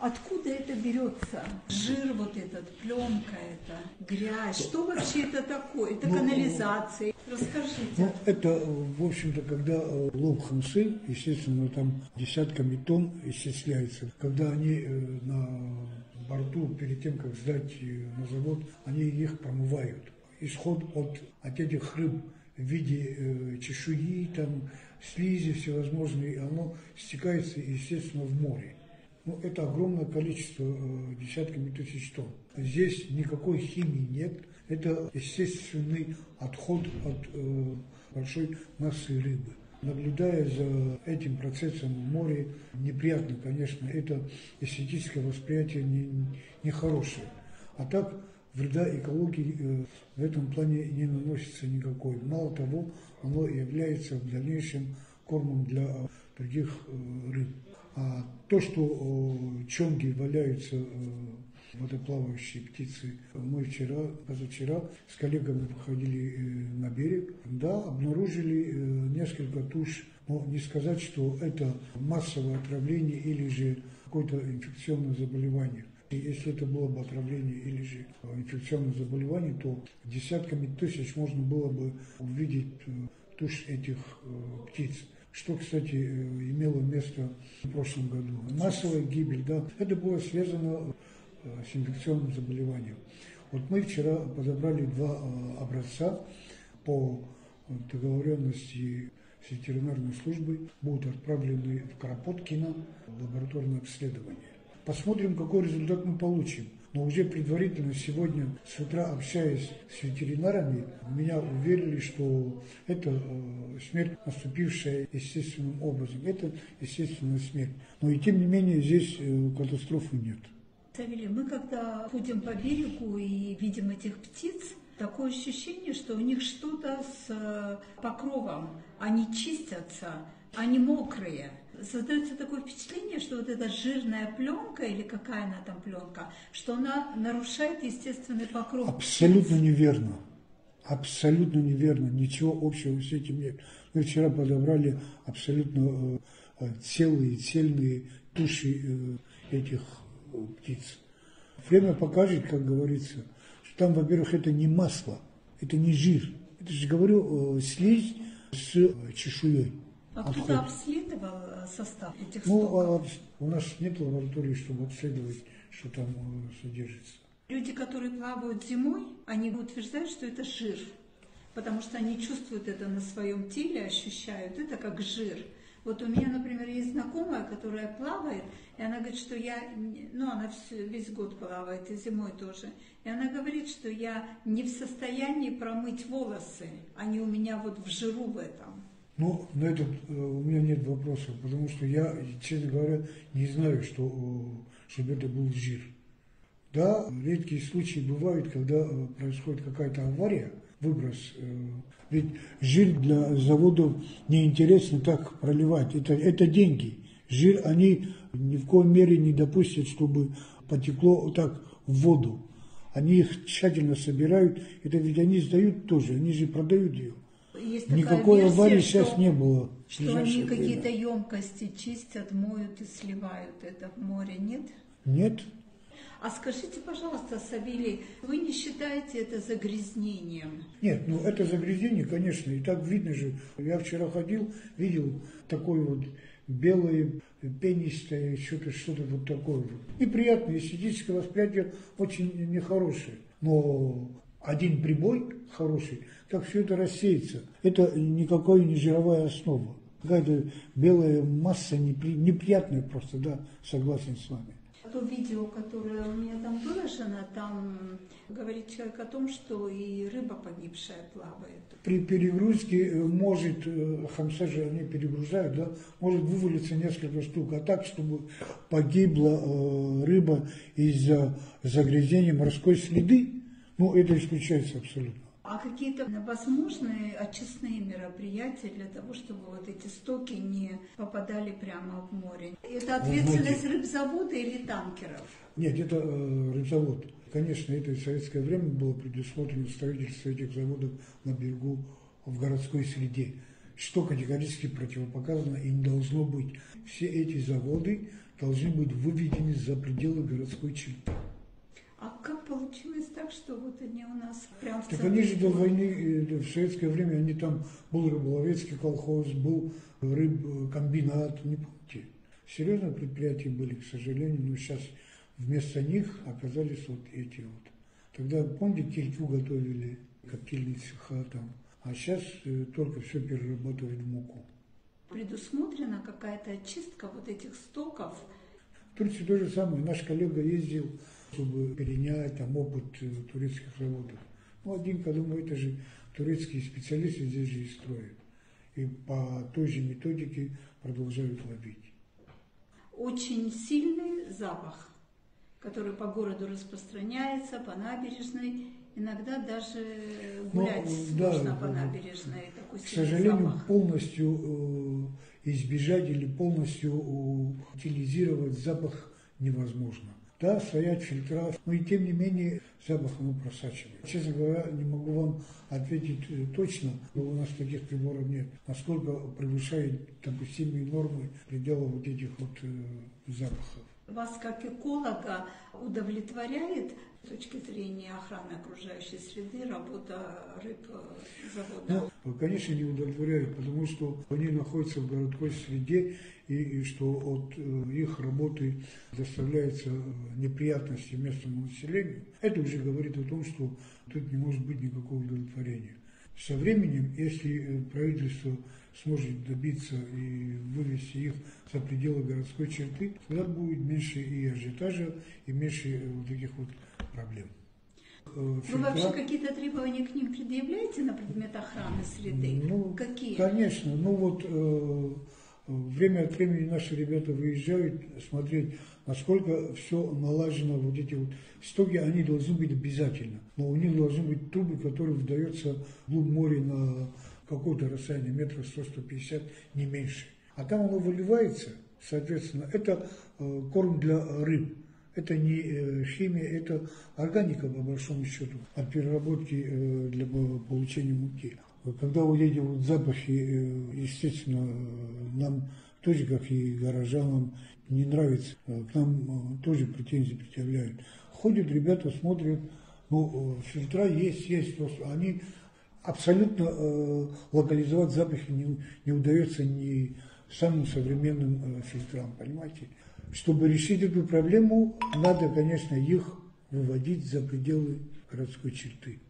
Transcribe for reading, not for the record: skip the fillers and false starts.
Откуда это берется? Жир вот этот, пленка это, грязь. Что вообще это такое? Это канализация. Расскажите. Это, в общем-то, когда лов хамсы, естественно, там десятками тонн исчисляется. Когда они на борту, перед тем, как сдать на завод, они их промывают. Исход от этих рыб в виде чешуи, там, слизи всевозможные, оно стекается, естественно, в море. Это огромное количество, десятками тысяч тонн. Здесь никакой химии нет. Это естественный отход от большой массы рыбы. Наблюдая за этим процессом в море, неприятно, конечно, это эстетическое восприятие нехорошее. А так вреда экологии в этом плане не наносится никакой. Мало того, оно является в дальнейшем кормом для других рыб. А то, что чонги валяются, водоплавающие птицы, мы позавчера с коллегами выходили на берег, да, обнаружили несколько туш, но не сказать, что это массовое отравление или же какое-то инфекционное заболевание. И если это было бы отравление или же инфекционное заболевание, то десятками тысяч можно было бы увидеть туш этих птиц. Что, кстати, имело место в прошлом году. Массовая гибель, да, это было связано с инфекционным заболеванием. Вот мы вчера подобрали 2 образца по договоренности с ветеринарной службой, будут отправлены в Кропоткино в лабораторное обследование. Посмотрим, какой результат мы получим. Но уже предварительно сегодня с утра, общаясь с ветеринарами, меня уверили, что это смерть, наступившая естественным образом. Это естественная смерть. Но и тем не менее здесь катастрофы нет. Савелий, мы когда ходим по берегу и видим этих птиц, такое ощущение, что у них что-то с покровом. Они чистятся, они мокрые. Создается такое впечатление, что вот эта жирная пленка, или какая она там пленка, что она нарушает естественный покров. Абсолютно неверно. Абсолютно неверно. Ничего общего с этим нет. Мы вчера подобрали абсолютно целые, цельные туши этих птиц. Время покажет, как говорится, что там, во-первых, это не масло, это не жир. Это же, говорю, слизь с чешуей. А кто-то обследовал состав этих стоков? У нас нет лаборатории, чтобы обследовать, что там содержится. Люди, которые плавают зимой, они утверждают, что это жир, потому что они чувствуют это на своем теле, ощущают это как жир. Вот у меня, например, есть знакомая, которая плавает, и она говорит, что она весь год плавает, и зимой тоже. И она говорит, что я не в состоянии промыть волосы, они у меня вот в жиру в этом. На этот у меня нет вопросов, потому что я, честно говоря, не знаю, чтобы это был жир. Да, редкие случаи бывают, когда происходит какая-то авария, выброс. Ведь жир для заводов неинтересно так проливать. Это деньги. Жир они ни в коем мере не допустят, чтобы потекло так в воду. Они их тщательно собирают. Это ведь они сдают тоже, они же продают ее. Никакой аварии сейчас не было. Что они какие-то емкости чистят, моют и сливают это в море, нет? Нет. А скажите, пожалуйста, Савелий, вы не считаете это загрязнением? Нет, это загрязнение, конечно, и так видно же. Я вчера ходил, видел такое вот белое, пенистое, что-то вот такое вот. Неприятное, эстетическое восприятие очень нехорошее. Но один прибой хороший, так все это рассеется. Это никакой не жировая основа. Какая-то белая масса неприятная просто, да, согласен с вами. То видео, которое у меня там выложено, там говорит человек о том, что и рыба погибшая плавает. При перегрузке может, хамса же они перегружают, да, может вывалиться несколько штук. А так, чтобы погибла рыба из-за загрязнения морской среды, это исключается абсолютно. А какие-то возможные очистные мероприятия для того, чтобы вот эти стоки не попадали прямо в море? Это ответственность рыбзавода или танкеров? Нет, это рыбзавод. Конечно, это в советское время было предусмотрено строительство этих заводов на берегу в городской среде. что категорически противопоказано и не должно быть. Все эти заводы должны быть выведены за пределы городской черты. А как получилось так, что вот они у нас прям в Так центре они же до города? войны, в советское время, они там, был рыболовецкий колхоз, был рыбкомбинат, не помните. Серьезные предприятия были, к сожалению, но сейчас вместо них оказались вот эти вот. Тогда, помните, кильку готовили, коптильные цеха там, а сейчас только все перерабатывают в муку. Предусмотрена какая-то очистка вот этих стоков? В Турции то же самое. Наш коллега ездил, чтобы перенять там опыт турецких заводов. Ну, один-ка, думаю, это же турецкие специалисты здесь же и строят. И по той же методике продолжают ловить. Очень сильный запах, который по городу распространяется, по набережной. Иногда даже гулять сложно по набережной. Такой к сильный сожалению, запах. полностью избежать или полностью утилизировать запах невозможно. Да, стоят фильтра, но и тем не менее запах просачивает. Честно говоря, не могу вам ответить точно, но у нас таких приборов нет, насколько превышает допустимые нормы предела вот этих вот запахов. Вас как эколога удовлетворяет с точки зрения охраны окружающей среды работа рыбзавода? Ну, конечно, не удовлетворяет, потому что они находятся в городской среде, и что от их работы доставляются неприятности местному населению. Это уже говорит о том, что тут не может быть никакого удовлетворения. Со временем, если правительство сможет добиться и вывести их за пределы городской черты, тогда будет меньше и ажиотажа, и меньше вот таких вот проблем. Вы вообще какие-то требования к ним предъявляете на предмет охраны среды? Ну, какие? Конечно. Ну вот время от времени наши ребята выезжают смотреть, насколько все налажено, вот эти вот стоки, они должны быть обязательно. Но у них должны быть трубы, которые выдаются в глубь моря на какое-то расстояние, метров 100-150, не меньше. А там оно выливается, соответственно, это корм для рыб. Это не химия, это органика, по большому счету, от переработки для получения муки. Когда вот эти вот запахи, естественно, нам тоже, как и горожанам, не нравится. К нам тоже претензии предъявляют. Ходят ребята, смотрят, ну, фильтра есть, просто они абсолютно локализовать запахи не удается ни самым современным фильтрам, понимаете? Чтобы решить эту проблему, надо, конечно, их выводить за пределы городской черты.